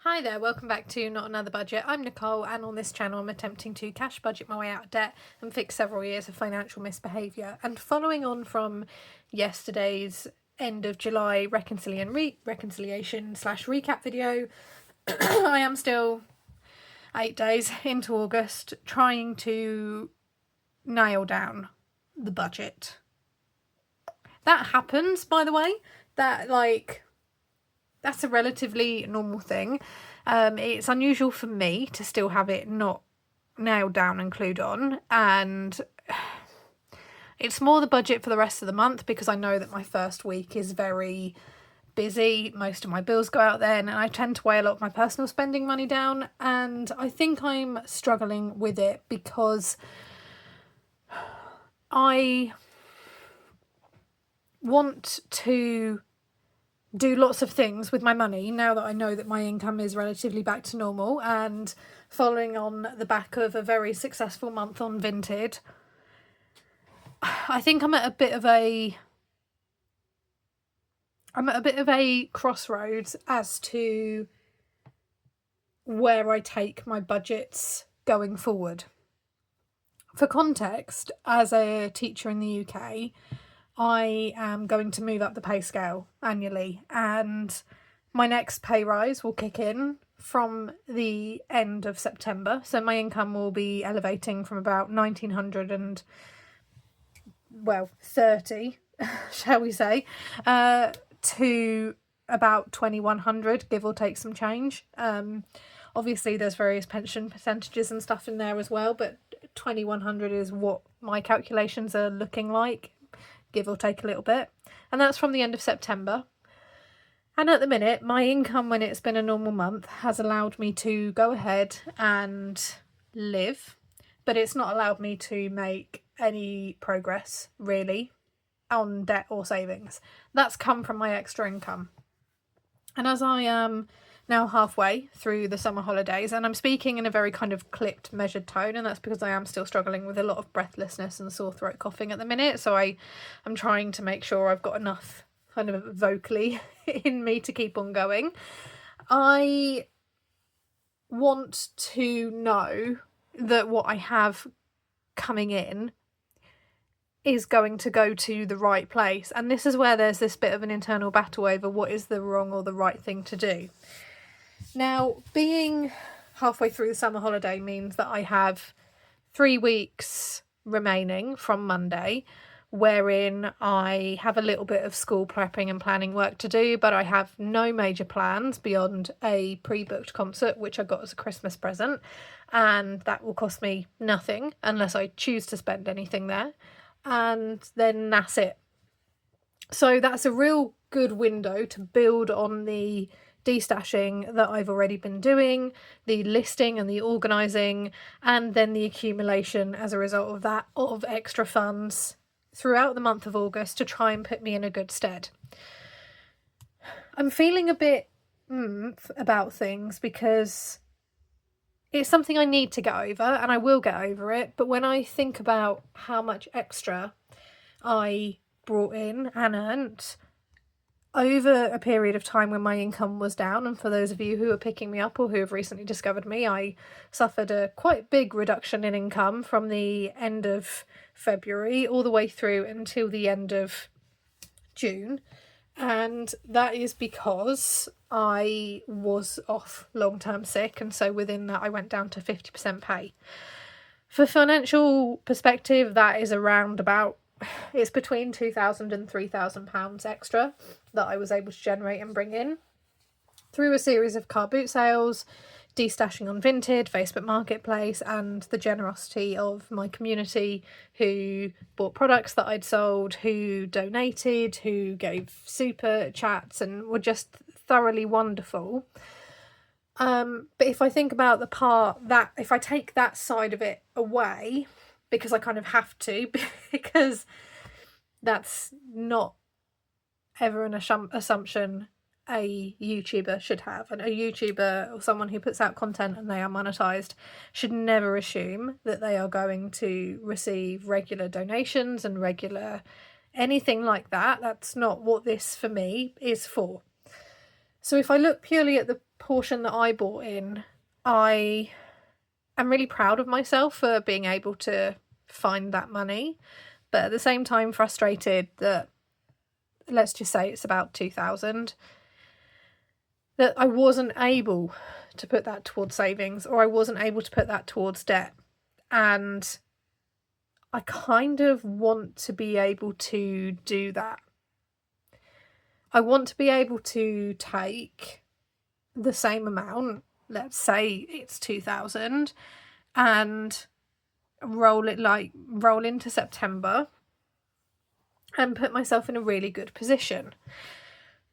Hi there, welcome back to Not Another Budget. I'm Nicole, and on this channel I'm attempting to cash budget my way out of debt and fix several years of financial misbehaviour. And following on from yesterday's end of July reconciliation slash recap video, I am still 8 days into August trying to nail down the budget. That happens, by the way. That's a relatively normal thing. It's unusual for me to still have it not nailed down and clued on, and it's more the budget for the rest of the month because I know that my first week is very busy. Most of my bills go out then, and I tend to weigh a lot of my personal spending money down, and I think I'm struggling with it because I want to do lots of things with my money now that I know that my income is relatively back to normal, and following on the back of a very successful month on Vinted, I think I'm at a bit of a crossroads as to where I take my budgets going forward. For context, as a teacher in the UK, I am going to move up the pay scale annually, and my next pay rise will kick in from the end of September. So my income will be elevating from about 1900 and, well, 30, shall we say, to about 2100, give or take some change. Obviously there's various pension percentages and stuff in there as well, but 2100 is what my calculations are looking like, give or take a little bit, and that's from the end of September. And at the minute, my income when it's been a normal month has allowed me to go ahead and live, but it's not allowed me to make any progress really on debt or savings. That's come from my extra income. And as I am now halfway through the summer holidays, and I'm speaking in a very kind of clipped, measured tone, and that's because I am still struggling with a lot of breathlessness and sore throat coughing at the minute, so I'm trying to make sure I've got enough kind of vocally in me to keep on going. I want to know that what I have coming in is going to go to the right place, and this is where there's this bit of an internal battle over what is the wrong or the right thing to do. Now, being halfway through the summer holiday means that I have 3 weeks remaining from Monday, wherein I have a little bit of school prepping and planning work to do, but I have no major plans beyond a pre-booked concert, which I got as a Christmas present, and that will cost me nothing unless I choose to spend anything there, and then that's it. So that's a real good window to build on the destashing that I've already been doing, the listing and the organising, and then the accumulation as a result of that of extra funds throughout the month of August to try and put me in a good stead. I'm feeling a bit about things because it's something I need to get over, and I will get over it, but when I think about how much extra I brought in and earned over a period of time when my income was down, and for those of you who are picking me up or who have recently discovered me, I suffered a quite big reduction in income from the end of February all the way through until the end of June, and that is because I was off long-term sick, and so within that I went down to 50% pay. For financial perspective, that is around about, it's between £2,000 and £3,000 extra that I was able to generate and bring in through a series of car boot sales, destashing on Vinted, Facebook Marketplace, and the generosity of my community who bought products that I'd sold, who donated, who gave super chats and were just thoroughly wonderful. But if I think about the part that, if I take that side of it away, because I kind of have to, because that's not ever an assumption a YouTuber should have, and a YouTuber or someone who puts out content and they are monetized should never assume that they are going to receive regular donations and regular anything like that. That's not what this for me is for. So if I look purely at the portion that I bought in, I am really proud of myself for being able to find that money, but at the same time frustrated that, let's just say it's about 2,000, that I wasn't able to put that towards savings, or I wasn't able to put that towards debt. And I kind of want to be able to do that. I want to be able to take the same amount, let's say it's 2,000, and roll into September and put myself in a really good position.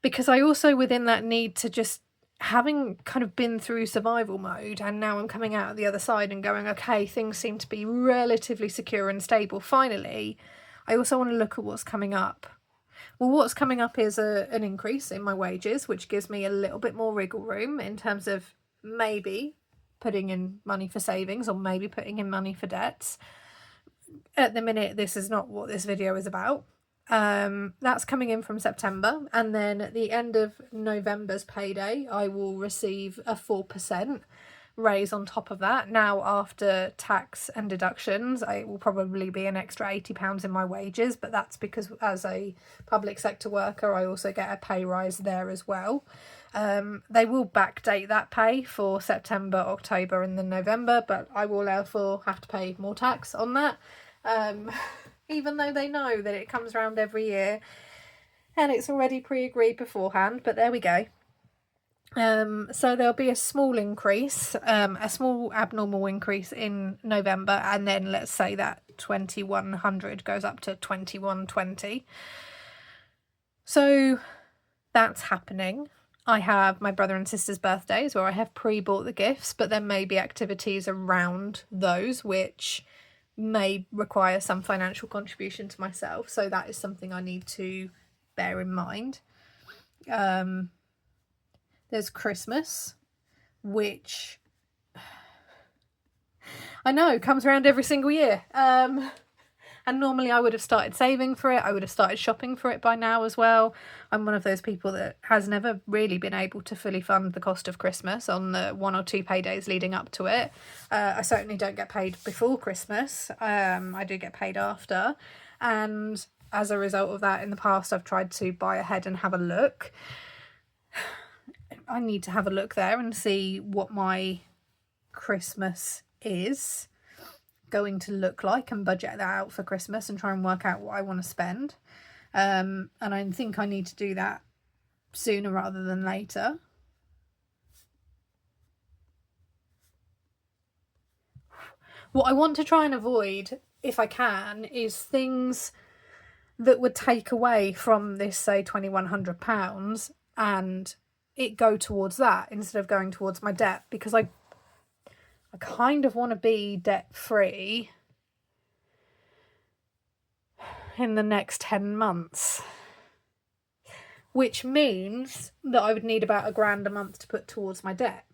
Because I also, within that, need to just, having kind of been through survival mode, and now I'm coming out the other side and going, okay, things seem to be relatively secure and stable finally, I also want to look at what's coming up. Well, what's coming up is an increase in my wages, which gives me a little bit more wriggle room in terms of maybe putting in money for savings, or maybe putting in money for debts. At the minute, this is not what this video is about. That's coming in from September, and then at the end of November's payday, I will receive a 4% raise on top of that. Now, after tax and deductions, it will probably be an extra £80 in my wages, but that's because as a public sector worker, I also get a pay rise there as well. They will backdate that pay for September, October and then November, but I will therefore have to pay more tax on that. Even though they know that it comes around every year and it's already pre-agreed beforehand, but there we go. So there'll be a small increase, a small abnormal increase in November, and then let's say that 2,100 goes up to 2,120. So that's happening. I have my brother and sister's birthdays where I have pre-bought the gifts, but there may be activities around those which may require some financial contribution to myself, so that is something I need to bear in mind. There's Christmas, which I know comes around every single year, and normally I would have started saving for it, I would have started shopping for it by now as well. I'm one of those people that has never really been able to fully fund the cost of Christmas on the 1 or 2 paydays leading up to it. I certainly don't get paid before Christmas. I do get paid after, and as a result of that, in the past I've tried to buy ahead and have a look. I need to have a look there and see what my Christmas is going to look like and budget that out for Christmas and try and work out what I want to spend. And I think I need to do that sooner rather than later. What I want to try and avoid, if I can, is things that would take away from this, say, £2,100 and it go towards that instead of going towards my debt, because I kind of want to be debt free in the next 10 months, which means that I would need about £1,000 a month to put towards my debt.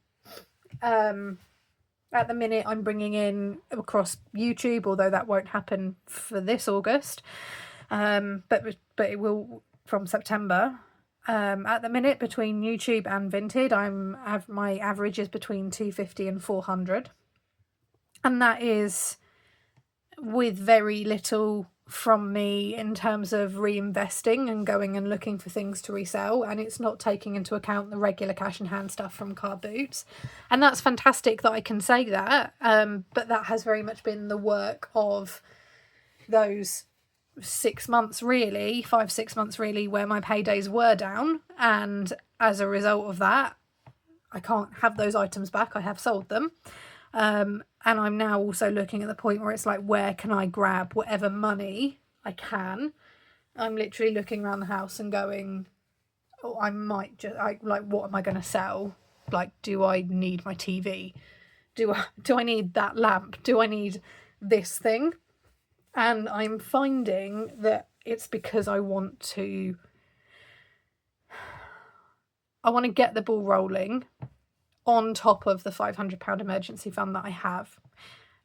At the minute I'm bringing in across YouTube, although that won't happen for this August, but it will from September. At the minute, between YouTube and Vinted, my average is between 250 and 400, and that is with very little from me in terms of reinvesting and going and looking for things to resell, and it's not taking into account the regular cash in hand stuff from Car Boots, and that's fantastic that I can say that, but that has very much been the work of those 6 months really, 5-6 months really, where my paydays were down, and as a result of that I can't have those items back. I have sold them, and I'm now also looking at the point where it's like, where can I grab whatever money I can? I'm literally looking around the house and going, oh, I might just what am I going to sell? Like, do I need my TV? Do I need that lamp? Do I need this thing? And I'm finding that it's because I want to get the ball rolling on top of the £500 emergency fund that I have,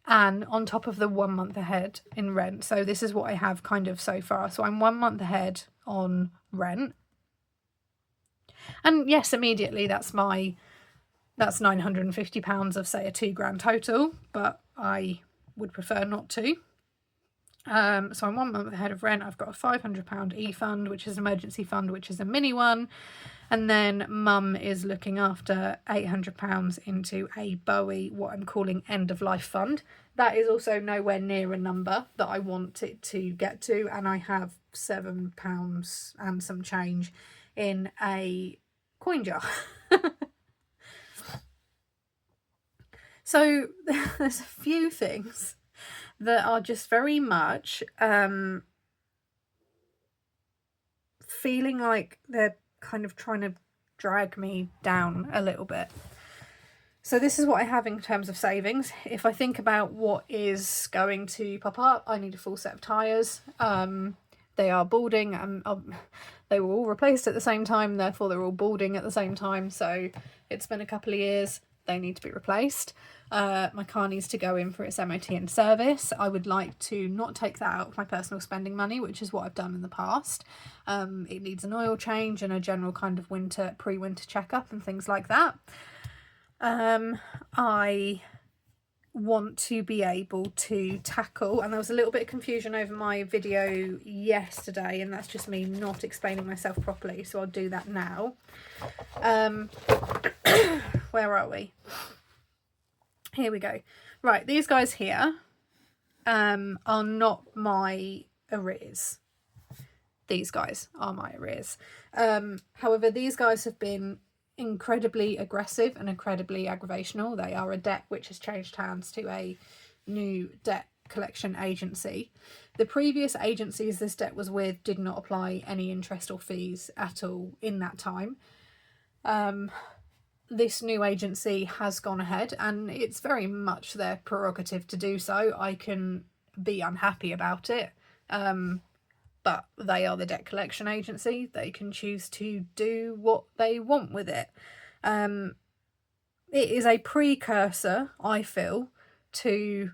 and on top of the 1 month ahead in rent. So this is what I have kind of so far. So I'm 1 month ahead on rent. And yes, immediately that's my That's £950 of, say, a £2,000 total, but I would prefer not to. So I'm 1 month ahead of rent. I've got a £500 e-fund, which is an emergency fund, which is a mini one. And then mum is looking after £800 into a Bowie, what I'm calling end of life fund. That is also nowhere near a number that I want it to get to. And I have £7 and some change in a coin jar. So there's a few things that are just very much feeling like they're kind of trying to drag me down a little bit. So this is what I have in terms of savings. If I think about what is going to pop up, I need a full set of tyres. They are balding and they were all replaced at the same time, therefore they're all balding at the same time. So it's been a couple of years, they need to be replaced. My car needs to go in for its MOT and service. I would like to not take that out of my personal spending money, which is what I've done in the past. It needs an oil change and a general kind of pre-winter checkup and things like that. I want to be able to tackle, and there was a little bit of confusion over my video yesterday, and that's just me not explaining myself properly, so I'll do that now. Where are we? Here we go. Right, these guys here are not my arrears. These guys are my arrears. However, these guys have been incredibly aggressive and incredibly aggravational. They are a debt which has changed hands to a new debt collection agency. The previous agencies this debt was with did not apply any interest or fees at all in that time. This new agency has gone ahead, and it's very much their prerogative to do so. I can be unhappy about it, but they are the debt collection agency. They can choose to do what they want with it. It is a precursor, I feel, to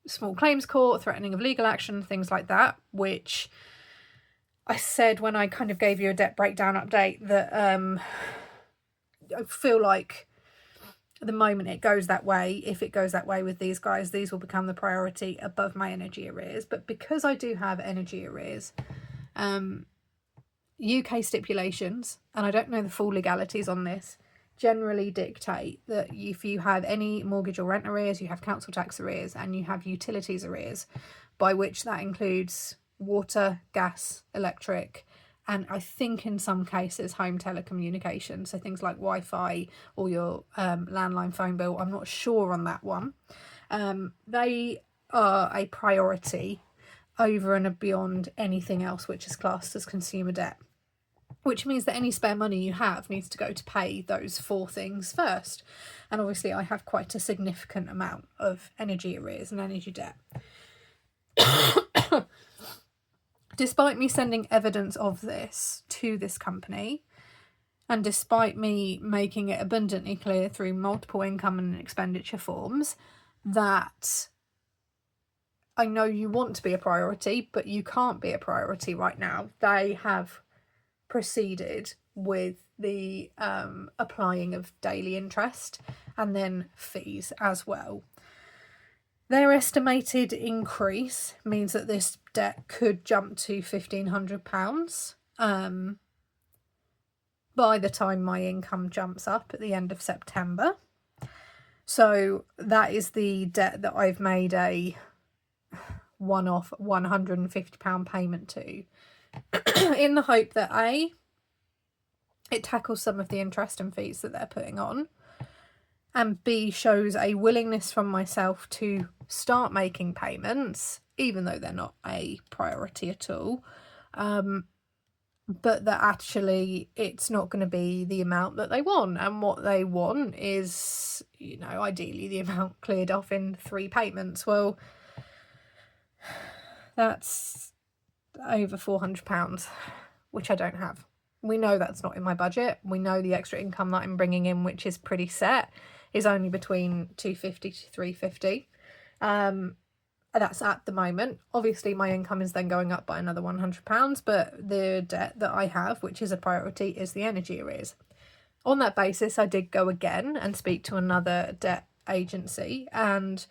small claims court, threatening of legal action, things like that, which I said when I kind of gave you a debt breakdown update that I feel like at the moment it goes that way. If it goes that way with these guys, these will become the priority above my energy arrears. But because I do have energy arrears, UK stipulations, and I don't know the full legalities on this, generally dictate that if you have any mortgage or rent arrears, you have council tax arrears, and you have utilities arrears, by which that includes water, gas, electric, and I think in some cases home telecommunications, so things like Wi-Fi or your landline phone bill. I'm not sure on that one. They are a priority over and beyond anything else which is classed as consumer debt, which means that any spare money you have needs to go to pay those 4 things first. And obviously I have quite a significant amount of energy arrears and energy debt. Despite me sending evidence of this to this company, and despite me making it abundantly clear through multiple income and expenditure forms that I know you want to be a priority, but you can't be a priority right now, they have proceeded with the applying of daily interest and then fees as well. Their estimated increase means that this debt could jump to £1,500 by the time my income jumps up at the end of September. So that is the debt that I've made a one-off £150 payment to, in the hope that A, it tackles some of the interest and fees that they're putting on, and B, shows a willingness from myself to start making payments, even though they're not a priority at all, but that actually it's not going to be the amount that they want. And what they want is, you know, ideally the amount cleared off in 3 payments. Well, that's over £400, which I don't have. We know that's not in my budget. We know the extra income that I'm bringing in, which is pretty set, is only between £250 to £350. That's at the moment. Obviously my income is then going up by another £100, but the debt that I have, which is a priority, is the energy arrears. on that basis, I did go again and speak to another debt agency and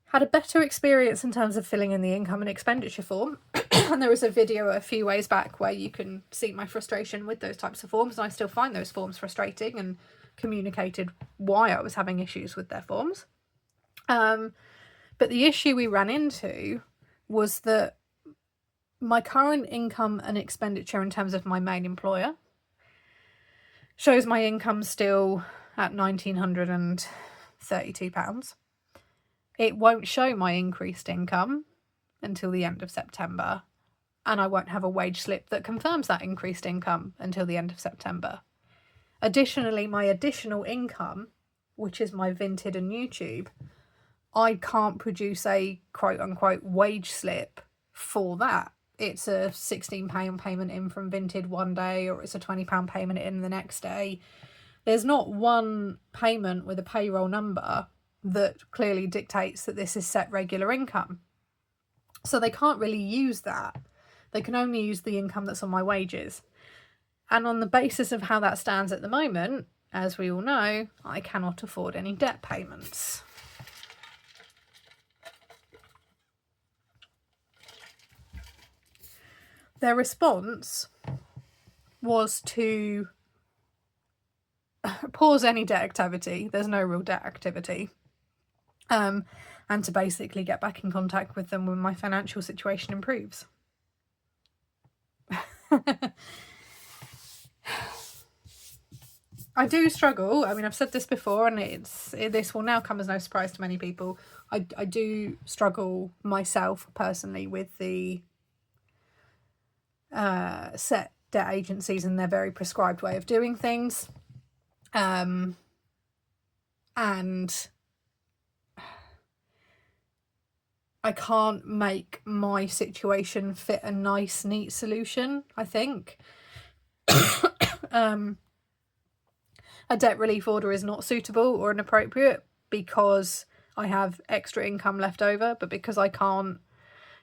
had a better experience in terms of filling in the income and expenditure form. And there was a video a few ways back where you can see my frustration with those types of forms, and I still find those forms frustrating, and communicated why I was having issues with their forms. But the issue we ran into was that my current income and expenditure in terms of my main employer shows my income still at £1,932. It won't show my increased income until the end of September, and I won't have a wage slip that confirms that increased income until the end of September. Additionally, my additional income, which is my Vinted and YouTube, I can't produce a quote-unquote wage slip for that. It's a £16 payment in from Vinted one day, or it's a £20 payment in the next day. There's not one payment with a payroll number that clearly dictates that this is set regular income. So they can't really use that. They can only use the income that's on my wages. And on the basis of how that stands at the moment, as we all know, I cannot afford any debt payments. Their response was to pause any debt activity. There's no real debt activity. And to basically get back in contact with them when my financial situation improves. I do struggle. I mean, I've said this before, and this will now come as no surprise to many people. I do struggle myself personally with the set debt agencies and their very prescribed way of doing things. And I can't make my situation fit a nice, neat solution, I think. A debt relief order is not suitable or inappropriate because I have extra income left over, but because I can't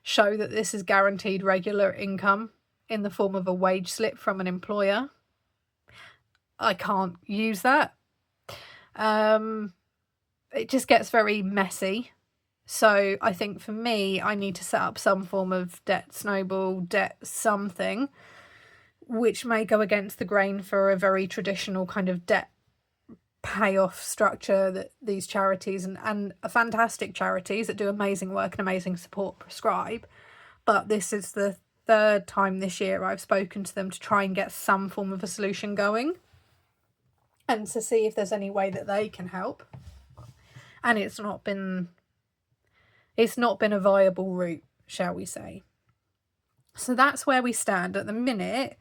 show that this is guaranteed regular income in the form of a wage slip from an employer, I can't use that. It just gets very messy. So I think for me, I need to set up some form of debt snowball, debt something, which may go against the grain for a very traditional kind of debt payoff structure that these charities and fantastic charities that do amazing work and amazing support prescribe. But this is the third time this year I've spoken to them to try and get some form of a solution going and to see if there's any way that they can help. And it's not been a viable route, shall we say. So that's where we stand at the minute.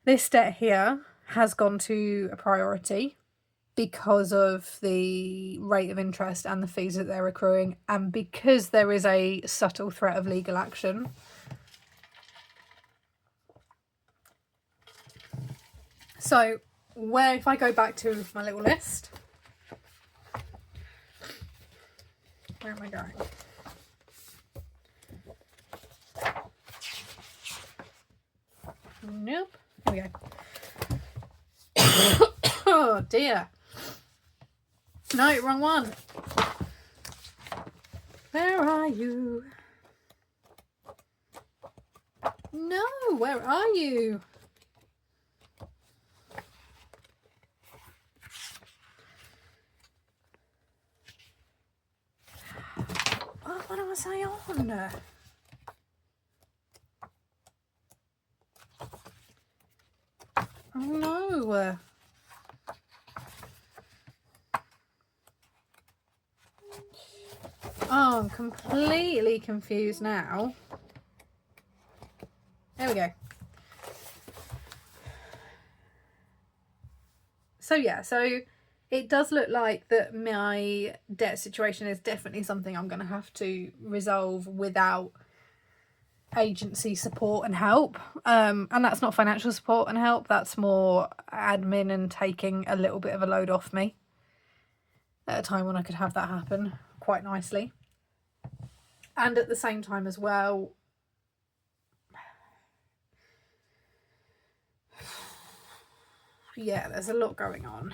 This debt here has gone to a priority because of the rate of interest and the fees that they're accruing, and because there is a subtle threat of legal action. So if I go back to my little list, where am I going? Nope. Here we go. Oh dear. No, wrong one. Where are you? No, where are you? Oh, what was I on? Oh no. Oh, I'm completely confused now. There we go. So yeah, so it does look like that my debt situation is definitely something I'm going to have to resolve without agency support and help. And that's not financial support and help. That's more admin and taking a little bit of a load off me at a time when I could have that happen quite nicely. And at the same time as well, Yeah, there's a lot going on.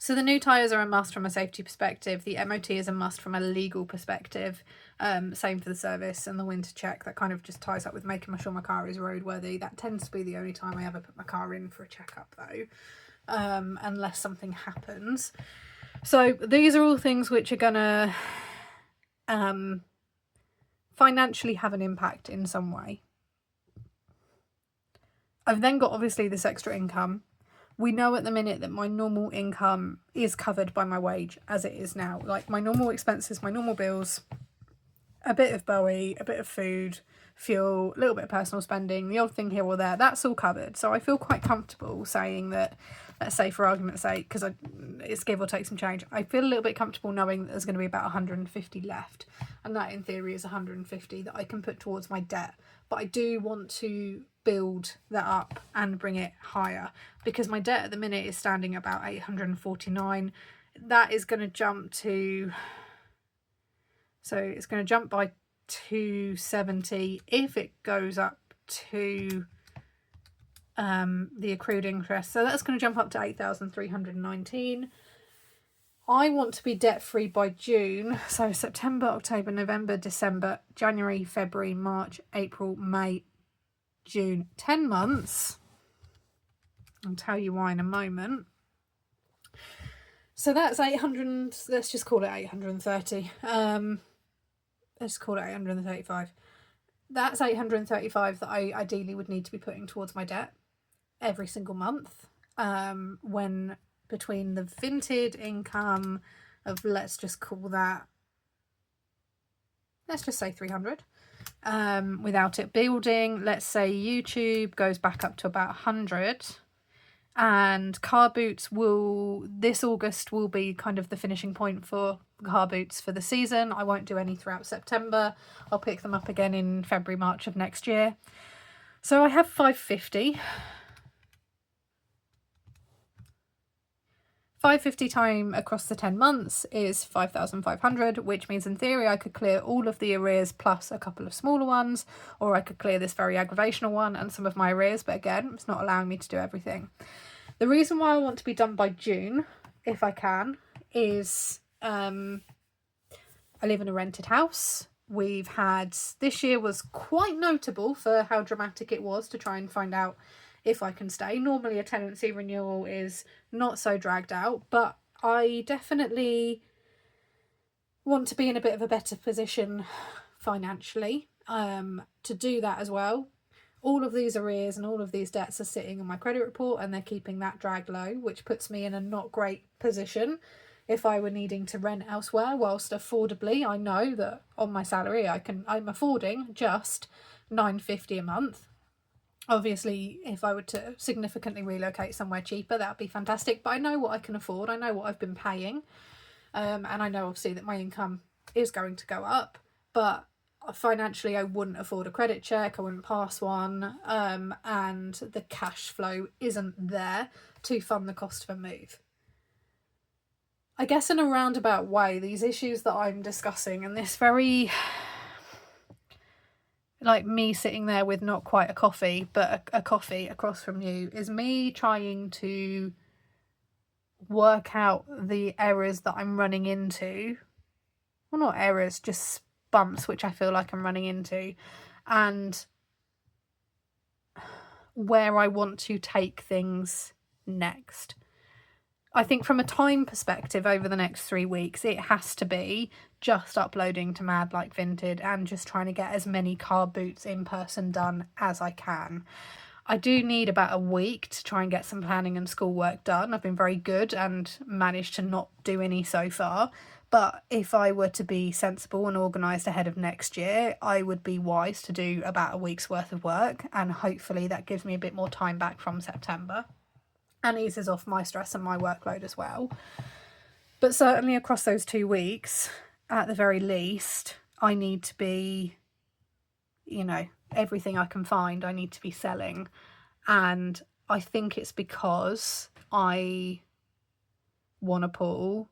So the new tyres are a must from a safety perspective. The MOT is a must from a legal perspective. Same for the service and the winter check. That kind of just ties up with making sure my car is roadworthy. That tends to be the only time I ever put my car in for a checkup though, unless something happens. So these are all things which are gonna financially have an impact in some way. I've then got obviously this extra income. We know at the minute that my normal income is covered by my wage as it is now. Like my normal expenses, my normal bills, a bit of Bowie, a bit of food, fuel, a little bit of personal spending, the odd thing here or there, that's all covered. So I feel quite comfortable saying that, let's say for argument's sake, because it's give or take some change, I feel a little bit comfortable knowing that there's going to be about 150 left. And that in theory is 150 that I can put towards my debt. But I do want to build that up and bring it higher, because my debt at the minute is standing at about 849. That is going to jump to, so it's going to jump by 270 if it goes up to the accrued interest. So that's going to jump up to 8,319. I want to be debt free by June. So September, October, November, December, January, February, March, April, May, June. 10 months. I'll tell you why in a moment. So that's 800, let's just call it 830. Let's call it 835. That's 835 that I ideally would need to be putting towards my debt every single month. When between the vinted income of, let's just call that, let's just say 300, without it building, let's say YouTube goes back up to about 100, and car boots will, this August will be kind of the finishing point for car boots for the season. I won't do any throughout September. I'll pick them up again in February, March of next year. So I have 550. 550 time across the 10 months is 5,500, which means in theory I could clear all of the arrears plus a couple of smaller ones, or I could clear this very aggravational one and some of my arrears, but again, it's not allowing me to do everything. The reason why I want to be done by June, if I can, is I live in a rented house. We've had, this year was quite notable for how dramatic it was to try and find out if I can stay. Normally a tenancy renewal is not so dragged out, but I definitely want to be in a bit of a better position financially to do that as well. All of these arrears and all of these debts are sitting on my credit report, and they're keeping that drag low, which puts me in a not great position if I were needing to rent elsewhere, whilst affordably I know that on my salary I'm affording just $950 a month. Obviously, if I were to significantly relocate somewhere cheaper, that would be fantastic. But I know what I can afford. I know what I've been paying. And I know, obviously, that my income is going to go up. But financially, I wouldn't afford a credit check. I wouldn't pass one. And the cash flow isn't there to fund the cost of a move. I guess in a roundabout way, these issues that I'm discussing and this very, like me sitting there with not quite a coffee, but a coffee across from you, is me trying to work out the errors that I'm running into. Well, not errors, just bumps which I feel like I'm running into, and where I want to take things next. I think from a time perspective over the next 3 weeks, it has to be just uploading to Mad Like Vinted and just trying to get as many car boots in person done as I can. I do need about a week to try and get some planning and schoolwork done. I've been very good and managed to not do any so far. But if I were to be sensible and organised ahead of next year, I would be wise to do about a week's worth of work. And hopefully that gives me a bit more time back from September and eases off my stress and my workload as well. But certainly across those 2 weeks, at the very least, I need to be, everything I can find, I need to be selling. And I think it's because I want to pull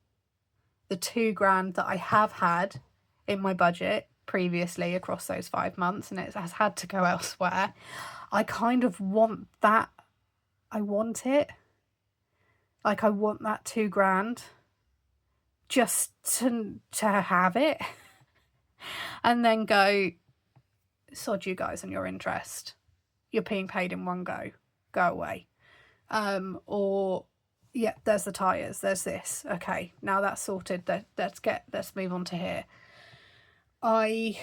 the $2,000 that I have had in my budget previously across those 5 months, and it has had to go elsewhere. I kind of want that. I want it. Like, I want that £2,000 just to have it, and then go, sod you guys and your interest. You're being paid in one go. Go away. Or, yeah, there's the tyres. There's this. Okay, now that's sorted. Let's move on to here. I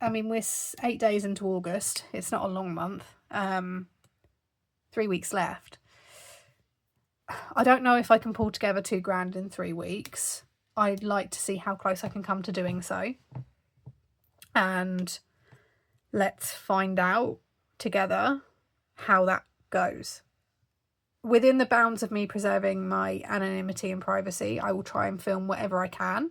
mean, we're 8 days into August. It's not a long month. 3 weeks left. I don't know if I can pull together £2,000 in 3 weeks. I'd like to see how close I can come to doing so. And let's find out together how that goes. Within the bounds of me preserving my anonymity and privacy, I will try and film whatever I can.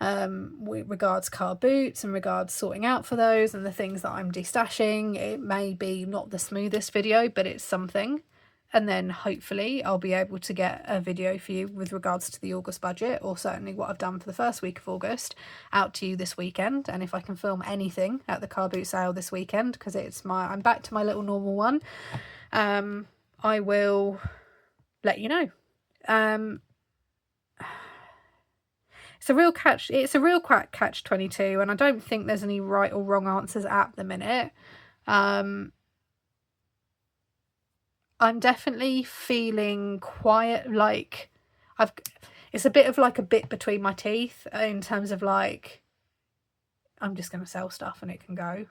With regards car boots and regards sorting out for those and the things that I'm destashing. It may be not the smoothest video, but it's something. And then hopefully I'll be able to get a video for you with regards to the August budget, or certainly what I've done for the first week of August, out to you this weekend. And if I can film anything at the car boot sale this weekend, because I'm back to my little normal one, I will let you know. It's a real catch-22, and I don't think there's any right or wrong answers at the minute. I'm definitely feeling quiet, like it's a bit of like a bit between my teeth in terms of like, I'm just going to sell stuff and it can go.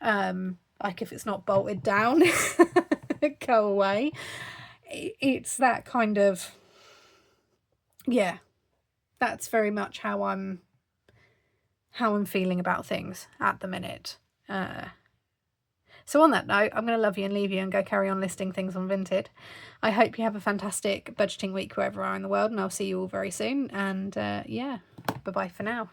Like if it's not bolted down, go away. It's that kind of, yeah, that's very much how I'm feeling about things at the minute. So on that note, I'm going to love you and leave you and go carry on listing things on Vinted. I hope you have a fantastic budgeting week wherever you are in the world, and I'll see you all very soon. And yeah, bye-bye for now.